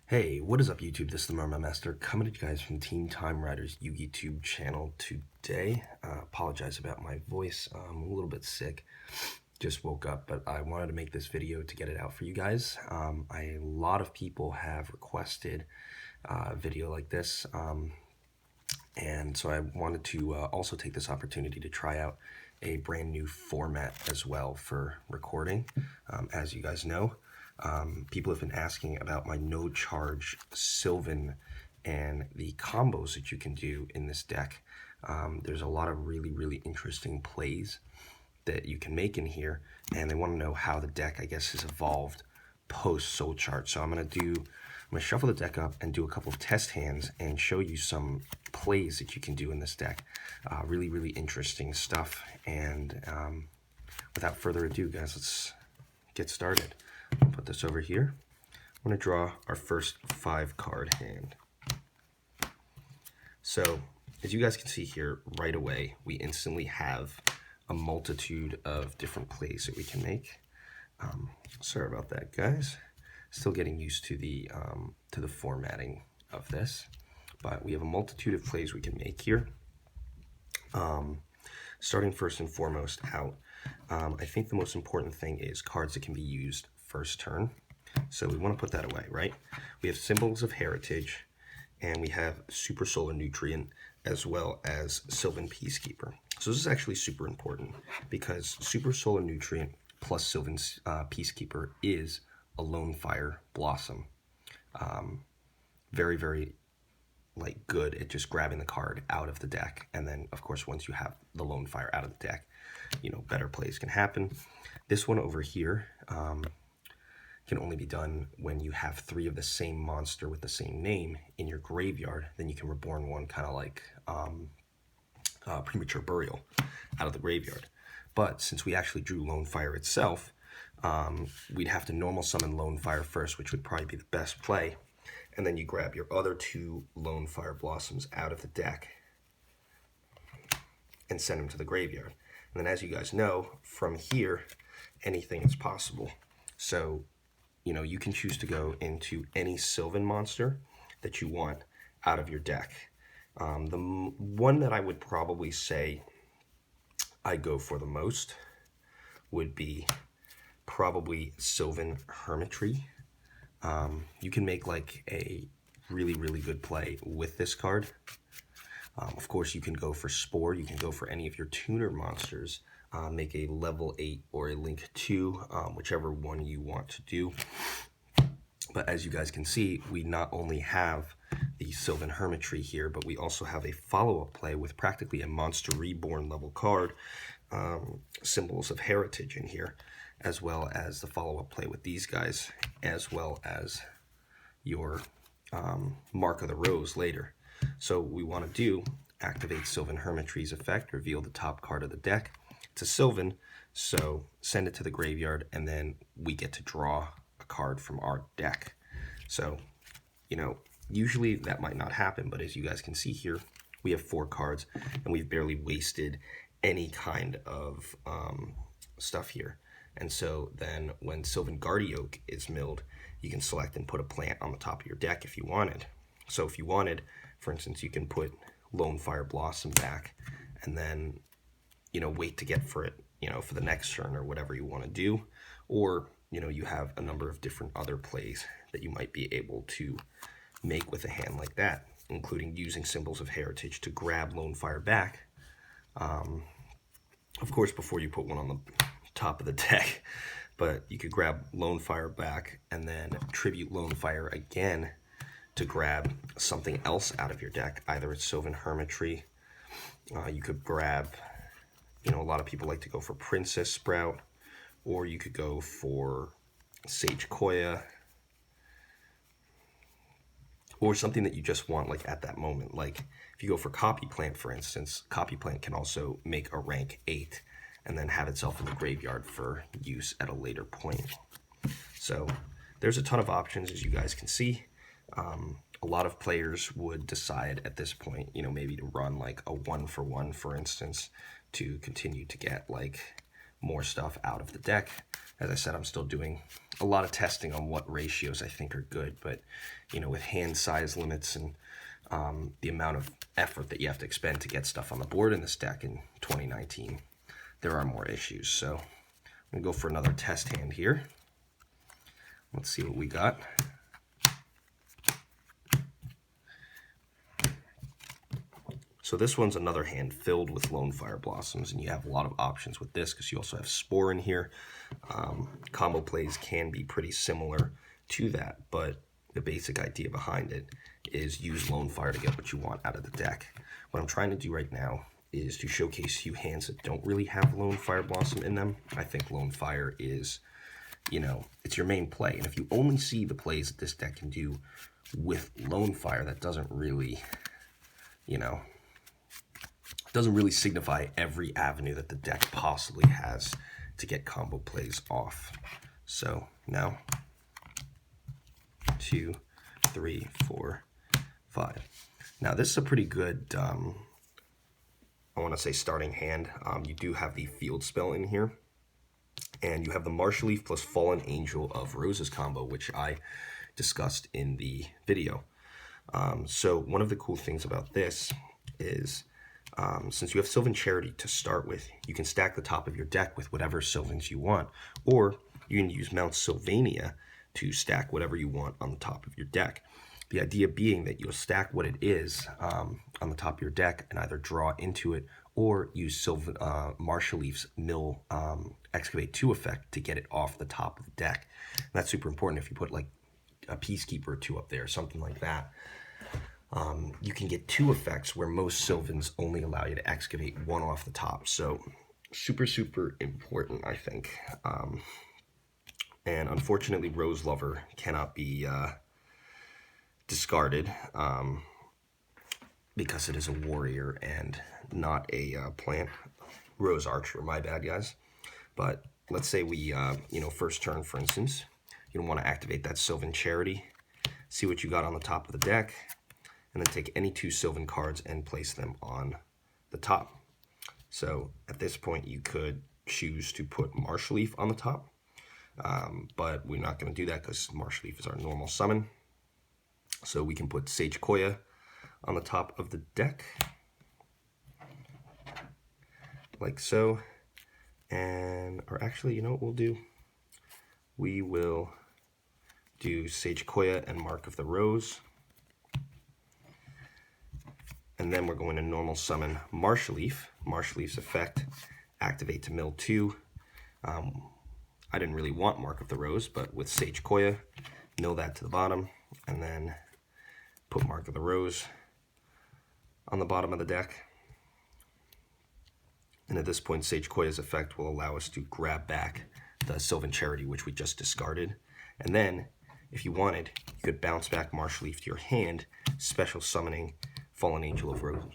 Hey, what is up YouTube? This is the Merman Master coming to you guys from Team Time Riders YouTube channel today. Apologize about my voice. I'm a little bit sick. Just woke up, but I wanted to make this video to get it out for you guys. A lot of people have requested a video like this. And so I wanted to also take this opportunity to try out a brand new format as well for recording. As you guys know, people have been asking about my no charge Sylvan and the combos that you can do in this deck. There's a lot of really interesting plays that you can make in here, and they want to know how the deck, I guess, has evolved post soul chart. So I'm gonna shuffle the deck up and do a couple of test hands and show you some plays that you can do in this deck. Really interesting stuff. And without further ado, guys, let's get started. I'll put this over here. I'm gonna draw our first 5-card hand. So as you guys can see here, right away, we instantly have a multitude of different plays that we can make. Sorry about that, guys. Still getting used to the formatting of this, but we have a multitude of plays we can make here. Starting first and foremost out, I think the most important thing is cards that can be used first turn. So we want to put that away, right? We have Symbols of Heritage, and we have Super Solar Nutrient, as well as Sylvan Peacekeeper. So this is actually super important because Super Solar Nutrient plus Sylvan Peacekeeper is a Lone Fire Blossom. Very like good at just grabbing the card out of the deck, and then of course once you have the Lone Fire out of the deck, you know, better plays can happen. This one over here can only be done when you have 3 of the same monster with the same name in your graveyard. Then you can reborn one, kind of like Premature Burial out of the graveyard. But since we actually drew Lone Fire itself, we'd have to normal summon Lone Fire first, which would probably be the best play. And then you grab your other 2 Lone Fire Blossoms out of the deck and send them to the graveyard. And then, as you guys know, from here, anything is possible. So, you know, you can choose to go into any Sylvan monster that you want out of your deck. The one that I would probably say I go for the most would be probably Sylvan Hermitry. You can make like a really good play with this card. Of course, you can go for Spore. You can go for any of your tuner monsters. Make a level 8 or a link 2, whichever one you want to do. But as you guys can see, we not only have the Sylvan Hermitry here, but we also have a follow-up play with practically a Monster Reborn level card, Symbols of Heritage in here, as well as the follow-up play with these guys, as well as your Mark of the Rose later. So what we want to do, activate Sylvan Hermitry's effect, reveal the top card of the deck. It's a Sylvan, so send it to the graveyard, and then we get to draw a card from our deck. So, you know, usually that might not happen, but as you guys can see here, we have 4 cards, and we've barely wasted any kind of stuff here. And so then when Sylvan Guardy Oak is milled, you can select and put a plant on the top of your deck if you wanted. So if you wanted, for instance, you can put Lone Fire Blossom back, and then, you know, wait to get for it, you know, for the next turn or whatever you want to do. Or, you know, you have a number of different other plays that you might be able to make with a hand like that, including using Symbols of Heritage to grab Lone Fire back. Of course, before you put one on the top of the deck, but you could grab Lone Fire back and then tribute Lone Fire again to grab something else out of your deck. Either it's Sylvan Hermitry, you could grab, you know, a lot of people like to go for Princess Sprout, or you could go for Sage Koya, or something that you just want like at that moment. Like if you go for Copy Plant, for instance, Copy Plant can also make a rank 8 and then have itself in the graveyard for use at a later point. So there's a ton of options, as you guys can see. A lot of players would decide at this point, you know, maybe to run like a 1-for-1, for instance, to continue to get like more stuff out of the deck. As I said, I'm still doing a lot of testing on what ratios I think are good, but you know, with hand size limits and the amount of effort that you have to expend to get stuff on the board in this deck in 2019, there are more issues. So I'm gonna go for another test hand here. Let's see what we got. So this one's another hand filled with Lone Fire Blossoms, and you have a lot of options with this because you also have Spore in here. Combo plays can be pretty similar to that, but the basic idea behind it is use Lone Fire to get what you want out of the deck. What I'm trying to do right now is to showcase a few hands that don't really have Lone Fire Blossom in them. I think Lone Fire is, you know, it's your main play, and if you only see the plays that this deck can do with Lone Fire, that doesn't really, you know, doesn't really signify every avenue that the deck possibly has to get combo plays off. So now 2, 3, 4, 5. Now this is a pretty good, I want to say starting hand. You do have the field spell in here, and you have the Marshall Leaf plus Fallen Angel of Roses combo, which I discussed in the video. So one of the cool things about this is, since you have Sylvan Charity to start with, you can stack the top of your deck with whatever Sylvans you want, or you can use Mount Sylvania to stack whatever you want on the top of your deck. The idea being that you'll stack what it is on the top of your deck and either draw into it or use Marshall Leaf's Mill Excavate 2 effect to get it off the top of the deck. And that's super important. If you put like a Peacekeeper or 2 up there, something like that, you can get 2 effects where most Sylvans only allow you to excavate 1 off the top. So super, super important, I think. And unfortunately, Rose Lover cannot be discarded because it is a warrior and not a plant. Rose Archer, my bad, guys. But let's say we, you know, first turn, for instance, you don't want to activate that Sylvan Charity. See what you got on the top of the deck, and then take any 2 Sylvan cards and place them on the top. So at this point, you could choose to put Marshall Leaf on the top, but we're not going to do that because Marshall Leaf is our normal summon. So we can put Sage Koya on the top of the deck, like so. And, or actually, you know what we'll do? We will do Sage Koya and Mark of the Rose. And then we're going to normal summon Marshall Leaf. Marshall Leaf's effect, activate to mill 2. I didn't really want Mark of the Rose, but with Sage Koya, mill that to the bottom, and then put Mark of the Rose on the bottom of the deck. And at this point, Sage Koya's effect will allow us to grab back the Sylvan Charity, which we just discarded. And then, if you wanted, you could bounce back Marshall Leaf to your hand, special summoning Fallen Angel of Roses.